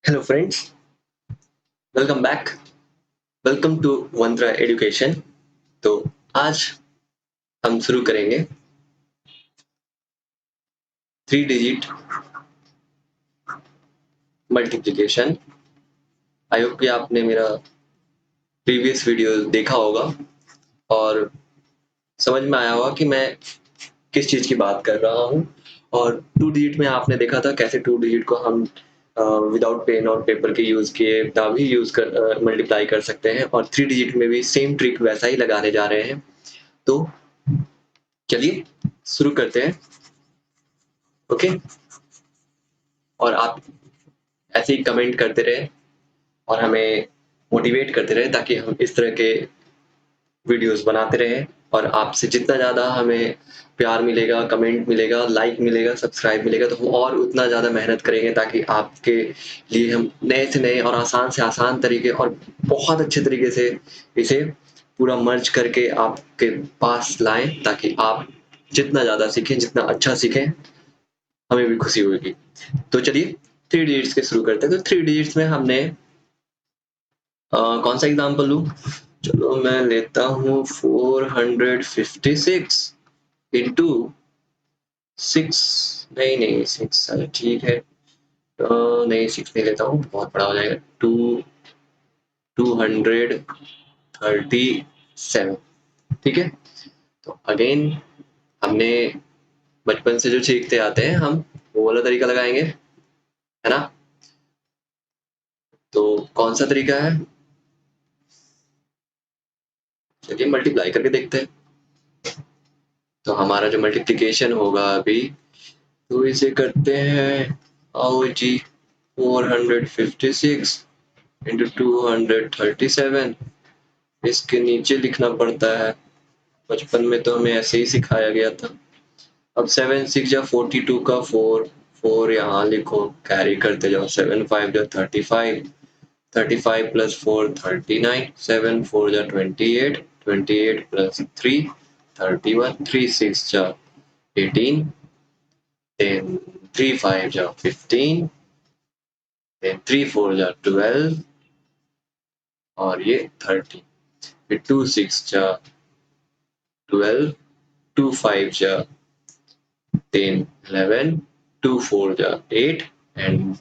Hello friends, welcome back. Welcome to Vandra education. तो आज हम शुरू करेंगे 3 डिजिट मल्टीप्लिकेशन। आई होप कि आपने मेरा प्रीवियस वीडियो देखा होगा और समझ में आया होगा कि मैं किस चीज़ की बात कर रहा हूँ। और 2 डिजिट में आपने देखा था कैसे 2 डिजिट को हम विदाउट पेन और पेपर के यूज़ किए ना भी यूज़ कर मल्टीप्लाई कर सकते हैं, और 3 डिजिट में भी सेम ट्रिक वैसा ही लगाने जा रहे हैं। तो चलिए शुरू करते हैं। ओके, और आप ऐसे ही कमेंट करते रहे और हमें मोटिवेट करते रहे ताकि हम इस तरह के वीडियोस बनाते रहें। और आपसे जितना ज़्यादा हमें प्यार मिलेगा, कमेंट मिलेगा, लाइक मिलेगा, सब्सक्राइब मिलेगा, तो हम और उतना ज़्यादा मेहनत करेंगे ताकि आपके लिए हम नए से नए और आसान से आसान तरीके और बहुत अच्छे तरीके से इसे पूरा मर्ज करके आपके पास लाएं, ताकि आप जितना ज़्यादा सीखें, जितना अच्छा सीखें, हमें भी खुशी होगी। तो चलिए 3 डिजिट्स के शुरू करते हैं। तो 3 डिजिट्स में हमने कौन सा एग्जाम्पल लूँ? चलो मैं लेता हूँ 456 इंटू 6। नहीं 6, अरे ठीक है। नहीं 6 नहीं लेता हूँ, बहुत बड़ा हो जाएगा। 237, ठीक है। तो अगेन हमने बचपन से जो सीखते आते हैं, हम वो वाला तरीका लगाएंगे, है ना। तो कौन सा तरीका है? चलिए मल्टीप्लाई करके देखते हैं। तो हमारा जो मल्टीप्लिकेशन होगा अभी, तो इसे करते हैं। आओ जी, 456 इंटू 237। इसके नीचे लिखना पड़ता है, बचपन में तो हमें ऐसे ही सिखाया गया था। अब 7 6 जा 42 का 4, 4 यहाँ लिखो, कैरी करते जाओ। 7 5 जा 35, 35 प्लस 4 39, 7 4 जा 28, 28 प्लस 3 31, 3 6 जा 18, then 3 5 जा 15, then 3 4 जा 12 और ये 30। फिर 2 6 जा 12, 2 5 जा 10 11, 2 4 जा 8 and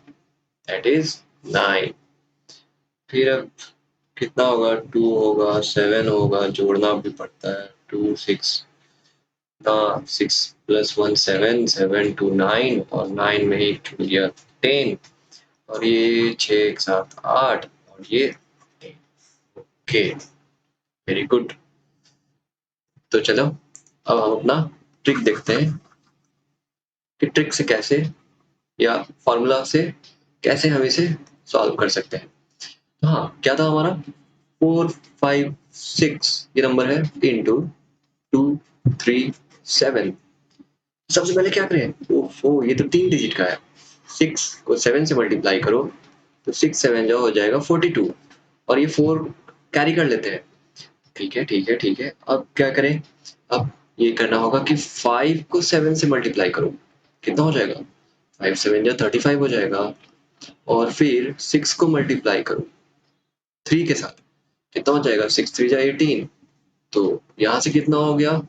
that is 9। फिर अब कितना होगा? 2 होगा, 7 होगा, जोड़ना भी पड़ता है। 2 6 6 प्लस 1 7, 7 2 9 और 9 में ही छूट गया 10, और ये 6 7 8 और ये 10। Okay, very good. तो चलो अब हम अपना ट्रिक देखते हैं कि ट्रिक से कैसे, या फॉर्मूला से कैसे हम इसे सॉल्व कर सकते हैं। तो हाँ, क्या था हमारा? 456 ये नंबर है, इंटू 237। सबसे पहले क्या करें? ओफो, ये तो 3 डिजिट का है। 6 को 7 से मल्टीप्लाई करो तो 6 7 जो हो जाएगा 42, और ये 4 कैरी कर लेते हैं। ठीक है ठीक है ठीक है। अब क्या करें? अब ये करना होगा कि 5 को 7 से मल्टीप्लाई करो, कितना हो जाएगा? 5 7 जा 35 हो जाएगा। और फिर 6 को मल्टीप्लाई करो 3 के साथ, कितना हो जाएगा? 6 3 जा 18। तो यहाँ से कितना हो गया?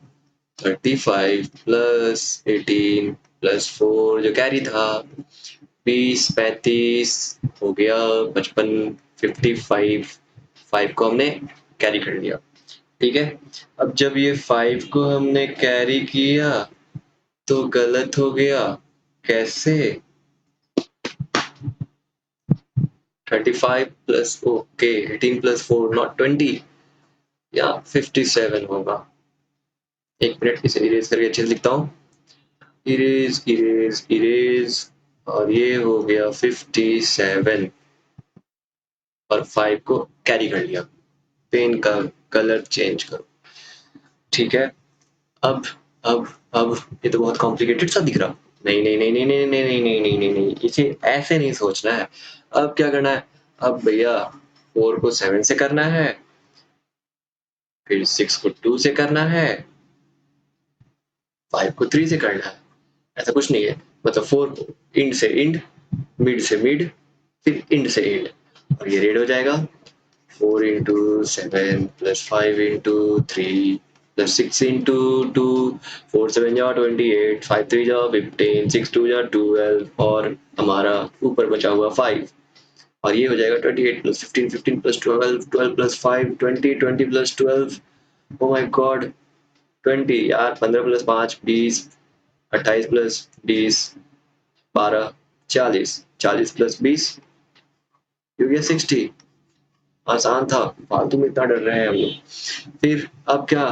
35 प्लस 18 प्लस 4 जो कैरी था, 20 35 हो गया 55, 55। 5 को हमने कैरी कर लिया, ठीक है। अब जब ये 5 को हमने कैरी किया तो गलत हो गया। कैसे? 35 प्लस, ओके, 18 प्लस 4 नॉट 20, या 57 होगा। एक मिनट, इसे इरेज करके अच्छे से लिखता हूँ। इरेज इरेज इरेज, और ये हो गया 57, और 5 को कैरी कर लिया। पेन का कलर चेंज करो, ठीक है। अब अब अब ये तो बहुत कॉम्प्लिकेटेड सा दिख रहा। नहीं नहीं नहीं नहीं नहीं नहीं नहीं नहीं नहीं नहीं, इसे ऐसे नहीं सोचना है। अब क्या करना है? अब भैया 4 को 7 से करना है, फिर 6 को 2 से करना है, 5 को 3 से करना है। ऐसा कुछ नहीं है, मतलब 4 को इंड से इंड, मिड से मिड, फिर इंड से इंड, और ये रेड हो जाएगा 4 into 7 plus 5 into 3 plus 6 into 2, 4 7 जा 28, 5 3 जा 15, 6 2 जा 12, और हमारा ऊपर बचा हुआ 5, और ये हो जाएगा 28 plus 15, 15 plus 12, 12 plus 5 20, 20 plus 12, oh my God 20 यार, 15 प्लस 5 20, 28 प्लस 20 12, 40, 40 प्लस 20 हो गया 60। आसान था, फालतू में इतना डर रहे हैं हम लोग। फिर अब क्या,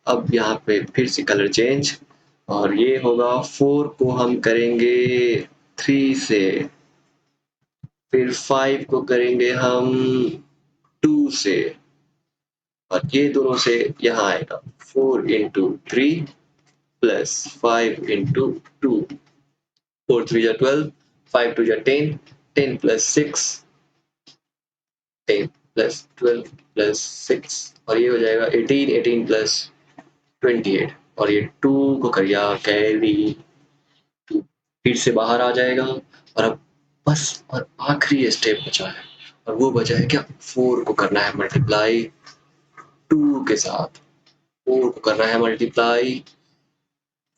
अब यहाँ पे फिर से कलर चेंज, और ये होगा 4 को हम करेंगे 3 से, फिर 5 को करेंगे हम 2 से, और ये दोनों से यहाँ आएगा 4 इंटू 3 प्लस 5 इंटू 2, 4 3 जा 12, 5 2 जा 10, 10 प्लस 6, 10 प्लस 12 प्लस 6, और ये हो जाएगा 18, 18 प्लस 28, और ये 2 को करिया कैरी, 2 फिर से बाहर आ जाएगा, और अब बस और आखिरी स्टेप बचा है, और वो बचा है क्या, 4 को करना है मल्टीप्लाई 2 के साथ, 4 को करना है मल्टीप्लाई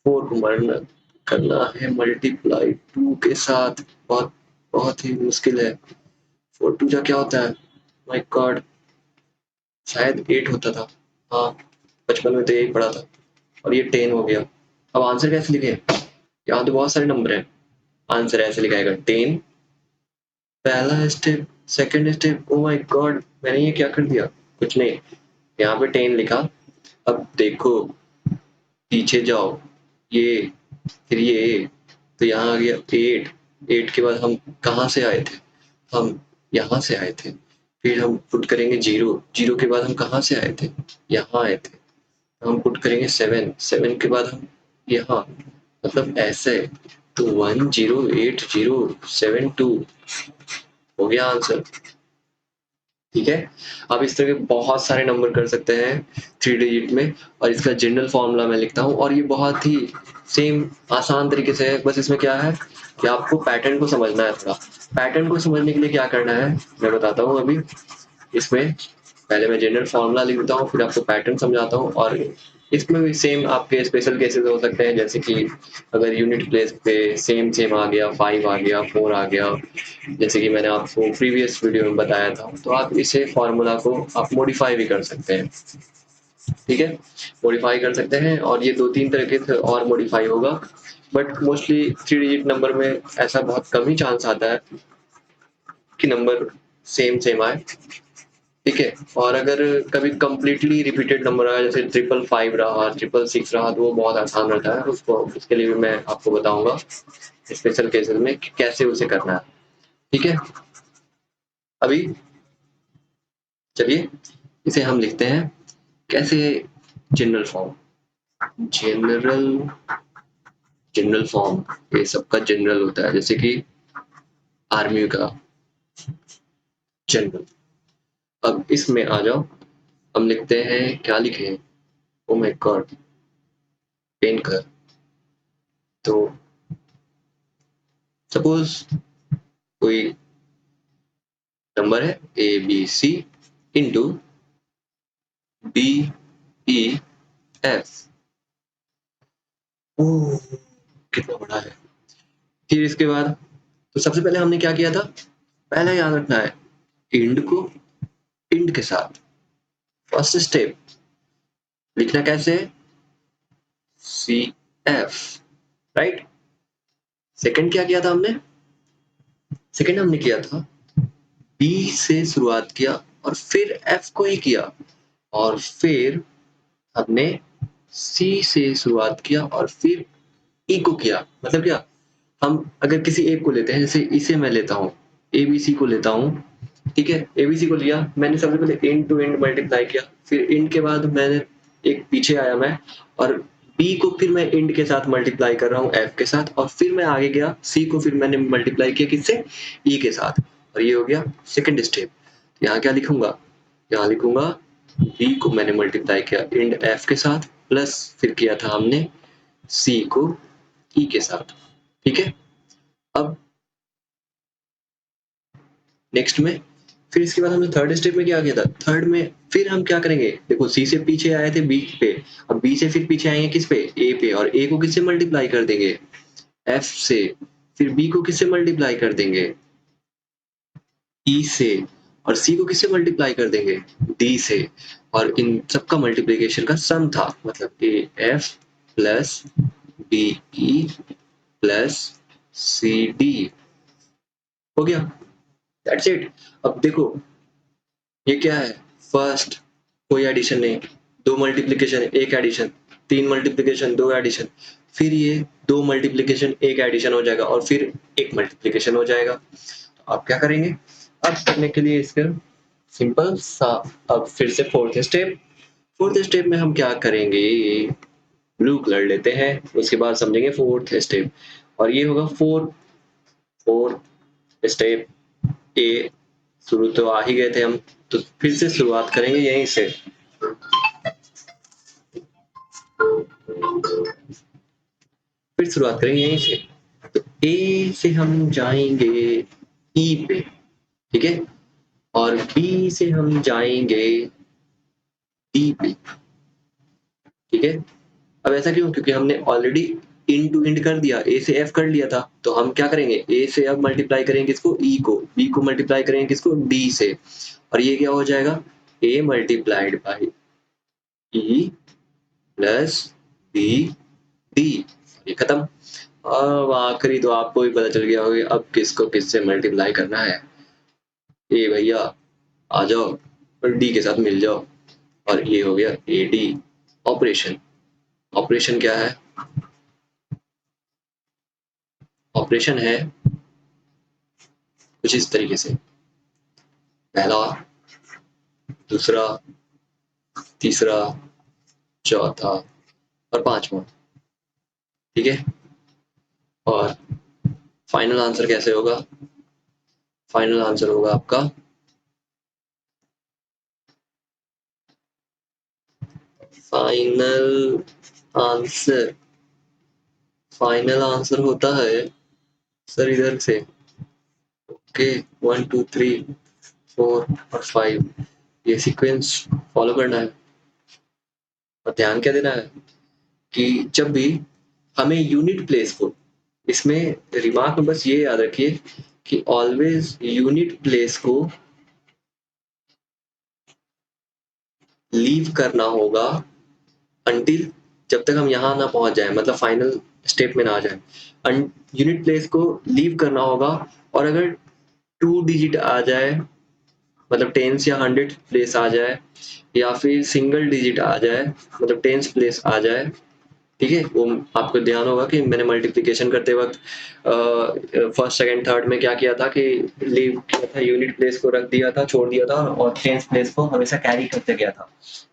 4 को करना है मल्टीप्लाई 2 के साथ, बहुत बहुत ही मुश्किल है। 4 2 जा क्या होता है, माय गॉड, शायद 8 होता था, हाँ बचपन में तो यही पढ़ा था, और ये 10 हो गया। अब आंसर कैसे लिखे, यहाँ तो बहुत सारे नंबर हैं, आंसर ऐसे लिखाएगा 10, पहला step, second step, oh my God मैंने ये क्या कर दिया, कुछ नहीं, यहाँ पे 10 लिखा। अब देखो पीछे जाओ, ये फिर ये, तो यहाँ आ गया 8, 8 के बाद हम कहाँ से आए थे, हम यहाँ से आए थे, फिर हम पुट करेंगे 0, 0 के बाद हम कहाँ से आए थे, यहाँ आए थे, हम पुट करेंगे 7, 7 के बाद हम यहाँ, मतलब ऐसे, तो 1 0 8 0 7 2 हो गया आंसर। ठीक है, आप इस तरह के बहुत सारे नंबर कर सकते हैं 3 डिजिट में, और इसका जनरल फॉर्मूला मैं लिखता हूँ, और ये बहुत ही सेम आसान तरीके से है, बस इसमें क्या है कि आपको पैटर्न को समझना है थोड़ा। पैटर्न को समझने के लिए क्या करना है मैं बताता हूँ अभी। इसमें पहले मैं जनरल फॉर्मूला लिख देता हूँ, फिर आपको पैटर्न समझाता हूँ, और इसमें भी सेम आपके स्पेशल केसेस हो सकते हैं, जैसे कि अगर यूनिट प्लेस पे सेम सेम आ गया, 5 आ गया, 4 आ गया, जैसे कि मैंने आपको प्रीवियस वीडियो में बताया था, तो आप इसे फॉर्मूला को आप मॉडिफाई भी कर सकते हैं। ठीक है, मॉडिफाई कर सकते हैं, और ये 2-3 तरीके से और मॉडिफाई होगा, बट मोस्टली 3 डिजिट नंबर में ऐसा बहुत कम ही चांस आता है कि नंबर सेम सेम आए। ठीक है, और अगर कभी कंप्लीटली रिपीटेड नंबर आया, जैसे 555 रहा, 666 रहा, तो वो बहुत आसान रहता है, उसको उसके लिए भी मैं आपको बताऊंगा स्पेशल केसेस में कि कैसे उसे करना है। ठीक है, अभी चलिए इसे हम लिखते हैं कैसे, general form, general general form, ये सबका जनरल होता है, जैसे कि आर्मी का जनरल। अब इसमें आ जाओ, हम लिखते हैं, क्या लिखे, ओ माय गॉड, पेन कर, तो सपोज कोई नंबर है ABC इंटू DEF, ओह कितना बड़ा है। फिर इसके बाद तो सबसे पहले हमने क्या किया था, पहले याद रखना है इंड को इंड के साथ, फर्स्ट स्टेप लिखना कैसे, CF, राइट। सेकंड क्या किया था हमने, सेकंड हमने किया था B से शुरुआत किया, और फिर F को ही किया, और फिर हमने C से शुरुआत किया, और फिर E को किया। मतलब क्या, हम अगर किसी एक को लेते हैं, जैसे इसे मैं लेता हूँ, ABC को लेता हूँ, ठीक है, ABC को लिया मैंने, सबसे पहले इंड टू इंड मल्टीप्लाई किया, फिर इंड के बाद मैंने एक पीछे आया मैं, और B को फिर मैं इंड के साथ मल्टीप्लाई कर रहा हूँ F के साथ, और फिर मैं आगे गया C को फिर मैंने मल्टीप्लाई किया किससे, E के साथ, और ये हो गया सेकंड स्टेप। यहाँ क्या लिखूंगा, यहाँ लिखूंगा B को मैंने मल्टीप्लाई किया इंड F के साथ, प्लस फिर किया था हमने C को E के साथ। ठीक है, अब नेक्स्ट में फिर इसके बाद हमने थर्ड स्टेप में क्या किया था, थर्ड में फिर हम क्या करेंगे, देखो सी से पीछे आए थे बी पे, अब बी से फिर पीछे आएंगे किस पे, ए पे, और ए को किससे मल्टीप्लाई कर देंगे, एफ से, फिर बी को किससे मल्टीप्लाई कर देंगे, ई से, और सी को किससे मल्टीप्लाई कर देंगे, डी से, और इन सबका मल्टीप्लिकेशन का सम था, मतलब A F plus B E plus C D, हो गया, दैट्स इट। अब देखो ये क्या है, फर्स्ट कोई एडिशन नहीं, दो मल्टीप्लिकेशन एक एडिशन, तीन मल्टीप्लिकेशन दो एडिशन, फिर ये दो मल्टीप्लिकेशन एक एडिशन हो जाएगा, और फिर एक मल्टीप्लिकेशन हो जाएगा। तो आप क्या करेंगे, अब करने के लिए इसका सिंपल सा, अब फिर से फोर्थ स्टेप में हम क्या करेंगे, ब्लू कलर लेते हैं, उसके बाद समझेंगे फोर्थ स्टेप, और ये होगा फोर्थ स्टेप। ए शुरू तो आ ही गए थे हम, तो फिर से शुरुआत करेंगे यहीं से, फिर शुरुआत करेंगे यहीं से। तो ए से हम जाएंगे ई पे, ठीक है, और बी से हम जाएंगे डी पे, ठीक है। अब ऐसा क्यों, क्योंकि हमने ऑलरेडी इन टू इंड कर दिया, ए से एफ कर लिया था, तो हम क्या करेंगे, ए से अब मल्टीप्लाई करेंगे किसको, ई को, बी को मल्टीप्लाई करेंगे किसको, डी से, और ये क्या हो जाएगा, A multiplied by E plus B D, ये खत्म। अब आखिरी तो आपको भी पता चल गया होगा अब किसको किससे मल्टीप्लाई करना है, ए भैया आ जाओ और डी के साथ मिल जाओ, और ये हो गया ए डी ऑपरेशन। ऑपरेशन क्या है, ऑपरेशन है कुछ इस तरीके से, पहला, दूसरा, तीसरा, चौथा और पांचवा, ठीक है। और फाइनल आंसर कैसे होगा, फाइनल आंसर होगा आपका फाइनल आंसर, फाइनल आंसर होता है सर इधर से, ओके, 1 2 3 4 और 5, ये सीक्वेंस फॉलो करना है, और ध्यान क्या देना है कि जब भी हमें यूनिट प्लेस को, इसमें रिमार्क में बस ये याद रखिए कि ऑलवेज यूनिट प्लेस को लीव करना होगा अंटिल, जब तक हम यहाँ ना पहुंच जाए, मतलब फाइनल स्टेप में ना आ जाए, यूनिट प्लेस को लीव करना होगा, और अगर 2 डिजिट आ जाए, मतलब टेंस या हंड्रेड प्लेस आ जाए, या फिर सिंगल डिजिट आ जाए, मतलब टेंस प्लेस आ जाए, ठीक है, वो आपको ध्यान होगा कि मैंने मल्टीप्लिकेशन करते वक्त फर्स्ट सेकंड थर्ड में क्या किया था कि लीव किया था, यूनिट प्लेस को रख दिया था, छोड़ दिया था, और टेंस प्लेस को हमेशा कैरी करते गया था।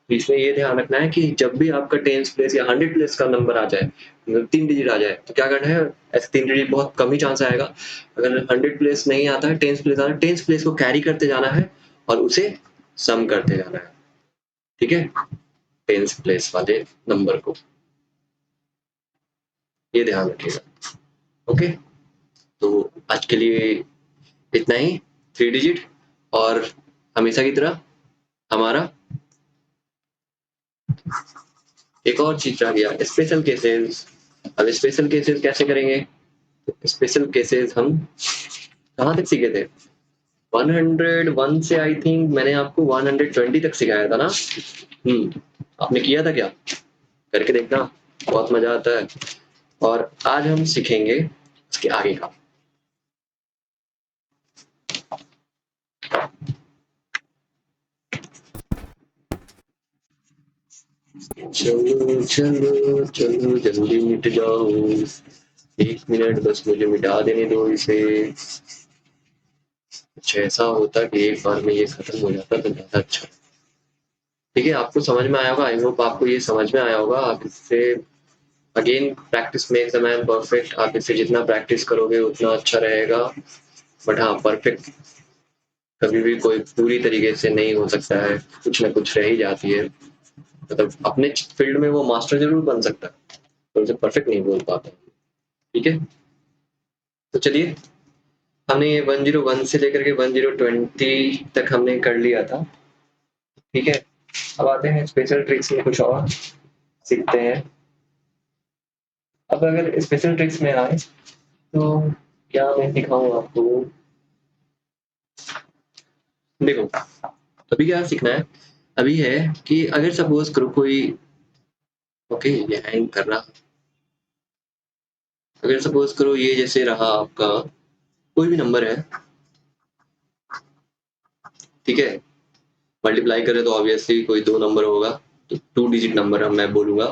तो इसमें ये ध्यान रखना है कि जब भी आपका टेंस प्लेस या हंड्रेड प्लेस का नंबर आ जाए, मतलब 3 डिजिट आ जाए, तो क्या करना है, ऐसे 3 डिजिट बहुत कम ही चांस आएगा, अगर हंड्रेड प्लेस नहीं आता है, टेंस प्लेस आता है, टेंस प्लेस को कैरी करते जाना है और उसे सम करते जाना है, ठीक है, टेंस प्लेस वाले नंबर को, ये ध्यान रखिएगा, ओके। तो आज के लिए इतना ही, 3 डिजिट, और हमेशा की तरह हमारा एक और चीज रह गया, स्पेशल केसेस। अब स्पेशल केसेस कैसे करेंगे, स्पेशल केसेस हम कहाँ तक सीखे थे, 101 से आई थिंक मैंने आपको 120 तक सिखाया था ना, आपने किया था क्या, करके देखना, बहुत मजा आता है। और आज हम सीखेंगे उसके आगे का। चलो चलो चलो जल्दी मिट जाओ, 1 मिनट बस मुझे मिटा देने दो इसे, कुछ ऐसा होता कि एक बार में ये खत्म हो जाता तो ज्यादा अच्छा। ठीक है, आपको समझ में आया होगा, आई होप आपको ये समझ में आया होगा। आप इससे again practice makes the man perfect, आप इससे जितना प्रैक्टिस करोगे उतना अच्छा रहेगा। बट हाँ, परफेक्ट कभी भी कोई पूरी तरीके से नहीं हो सकता है, कुछ ना कुछ रह ही जाती है, मतलब अपने फील्ड में वो मास्टर जरूर बन सकता है, तो उसे परफेक्ट नहीं बोल पाता। ठीक है, तो चलिए हमने ये 101 से लेकर के 1020 तक हमने कर लिया था। ठीक है, अब आते हैं स्पेशल ट्रिक्स में, कुछ और सीखते हैं। अब अगर स्पेशल ट्रिक्स में आए तो क्या मैं दिखाऊं आपको। देखो, अभी क्या सीखना है, अभी है कि अगर सपोज करो कोई, ओके ये हैंग कर रहा, अगर सपोज करो ये जैसे रहा आपका कोई भी नंबर है, ठीक है, मल्टीप्लाई करें तो ऑब्वियसली कोई दो नंबर होगा, तो 2 डिजिट नंबर है, मैं बोलूंगा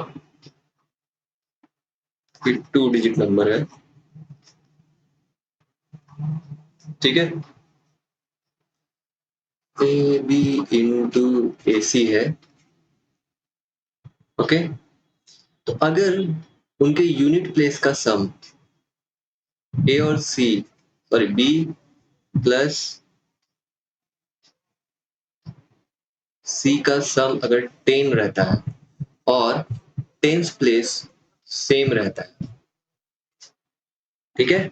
कि 2 डिजिट नंबर है। ठीक है, ए बी इंटू ए सी है। ओके, तो अगर उनके यूनिट प्लेस का सम ए और सी, सॉरी बी प्लस सी का सम अगर 10 रहता है और टेंस प्लेस सेम रहता है, ठीक है,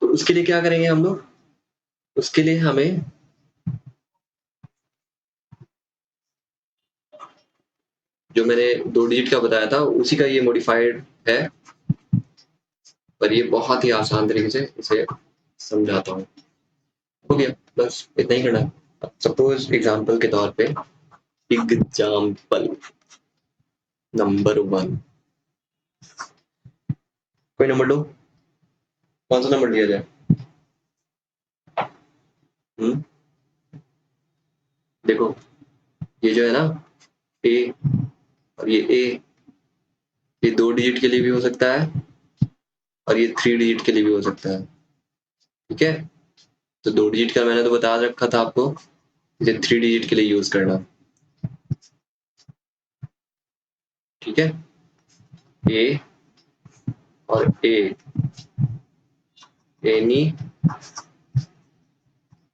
तो उसके लिए क्या करेंगे हम लोग, उसके लिए हमें जो मैंने 2 डिजिट का बताया था उसी का ये मॉडिफाइड है, पर ये बहुत ही आसान तरीके से इसे समझाता हूँ। हो गया, बस इतना ही करना है। सपोज एग्जाम्पल के तौर पे, एग्जाम्पल नंबर 1, कोई नंबर लो, कौन सा नंबर लिया जाए। देखो, ये जो है ना ए, और ये ए, ये 2 डिजिट के लिए भी हो सकता है और ये 3 डिजिट के लिए भी हो सकता है। ठीक है, तो 2 डिजिट का मैंने तो बता रखा था आपको, इसे 3 डिजिट के लिए यूज करना। ठीक है, ए और ए, एनी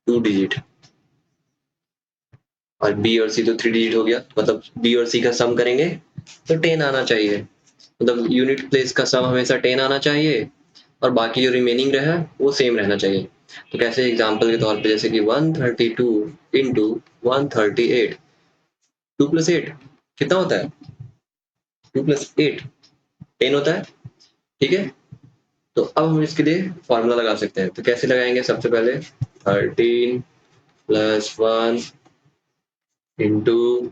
2 डिजिट, और बी और सी तो 3 डिजिट हो गया, मतलब बी और सी का सम करेंगे तो 10 आना चाहिए, मतलब यूनिट प्लेस का सम हमेशा 10 आना चाहिए और बाकी जो रिमेनिंग रहा वो सेम रहना चाहिए। तो कैसे, एग्जाम्पल के तौर पे जैसे कि 132 इंटू 138, 2 + 8 कितना होता है, 2 + 8 10 होता है। ठीक है, तो अब हम इसके लिए फॉर्मूला लगा सकते हैं, तो कैसे लगाएंगे, सबसे पहले 13 + 1 इंटू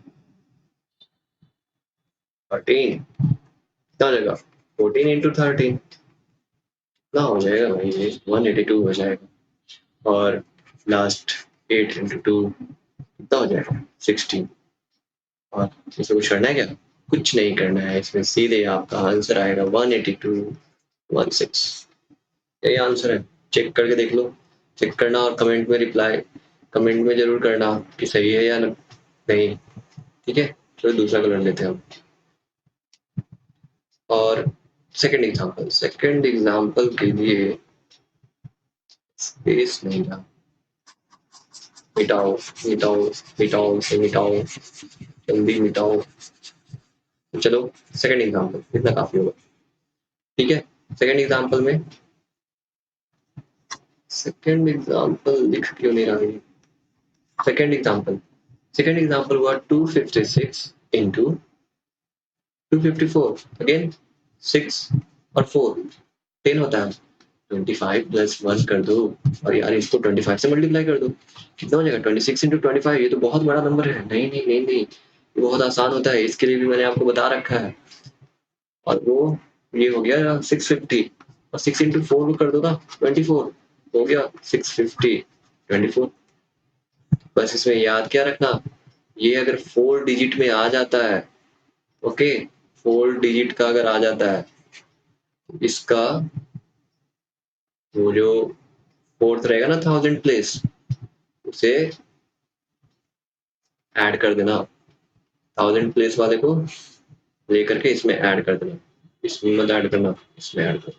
13 कितना हो जाएगा, 14 इंटू 13 कितना हो जाएगा भाई, ये 182 हो जाएगा, और लास्ट 8 इंटू 2 कितना हो जाएगा, 16। और इसमें कुछ करना है क्या, कुछ नहीं करना है, इसमें सीधे आपका आंसर आएगा 182.16, यही आंसर है। चेक करके देख लो, चेक करना और कमेंट में रिप्लाई, कमेंट में जरूर करना कि सही है या नहीं। ठीक है, चलो दूसरा कलर लेते हैं हम। और सेकंड एग्जांपल के लिए स्पेस नहीं था, मिटाओ मिटाओ मिटाओ से मिटाओ, जल्दी मिटाओ। तो चलो सेकंड एग्जांपल, इतना काफी होगा। ठीक है, सेकंड एग्जांपल में, सेकंड एग्जांपल लिख क्यों नहीं रहा है, सेकंड एग्जांपल हुआ 256 इंटू 254, अगेन 6 और 4 10 होता है, 25 + 1 कर दो, और यार इसको 25 से मल्टीप्लाई कर दो, कितना हो जाएगा, 26 इंटू 25, ये तो बहुत बड़ा नंबर है, नहीं नहीं नहीं नहीं, ये बहुत आसान होता है, इसके लिए भी मैंने आपको बता रखा है। और वो ये हो गया 650, और 6 इंटू 4 को कर दो ना 24, हो गया 650 24। बस इसमें याद क्या रखना, ये अगर 4 डिजिट में आ जाता है, ओके, 4 डिजिट का अगर आ जाता है, इसका वो जो फोर्थ रहेगा ना 1000 प्लेस, उसे ऐड कर देना, 1000 प्लेस वाले को लेकर के इसमें ऐड कर देना, इसमें मत ऐड करना, इसमें ऐड कर,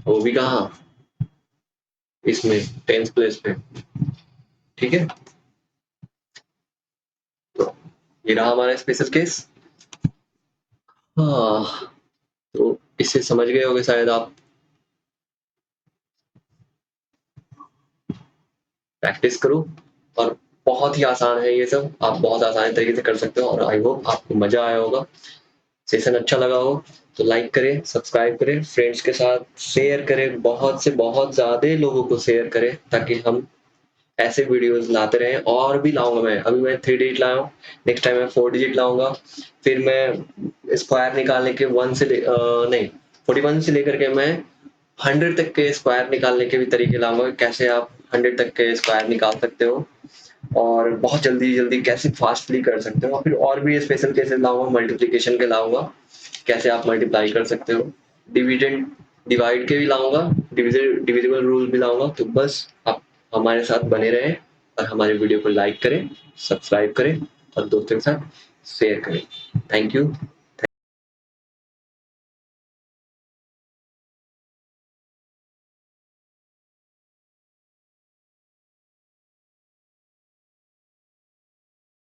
वो भी कहाँ, इसमें 10th प्लेस पे। ठीक है, तो ये रहा हमारा स्पेशल केस। हाँ, तो इससे समझ गए होंगे शायद आप। प्रैक्टिस करो और बहुत ही आसान है ये सब, आप बहुत आसान तरीके से कर सकते हो और आई होप आपको मजा आया होगा। सेशन अच्छा लगा हो तो लाइक करें, सब्सक्राइब करें, फ्रेंड्स के साथ शेयर करें, बहुत से बहुत ज़्यादा लोगों को शेयर करें ताकि हम ऐसे वीडियोस लाते रहें। और भी लाऊंगा मैं, अभी मैं 3 डिजिट लाया हूँ, नेक्स्ट टाइम मैं 4 डिजिट लाऊंगा। फिर मैं स्क्वायर निकालने के 1 से नहीं 41 से लेकर के मैं 100 तक के स्क्वायर निकालने के भी तरीके लाऊंगा, कैसे आप 100 तक के स्क्वायर निकाल सकते हो और बहुत जल्दी जल्दी कैसे फास्टली कर सकते हो। फिर और भी स्पेशल केसेस लाऊंगा, मल्टीप्लिकेशन के लाऊंगा, कैसे आप मल्टीप्लाई कर सकते हो, डिविडेंड डिवाइड के भी लाऊंगा, डिविजिबल रूल भी लाऊंगा। तो बस आप हमारे साथ बने रहें और हमारे वीडियो को लाइक करें, सब्सक्राइब करें और दोस्तों के साथ शेयर करें। Thank you.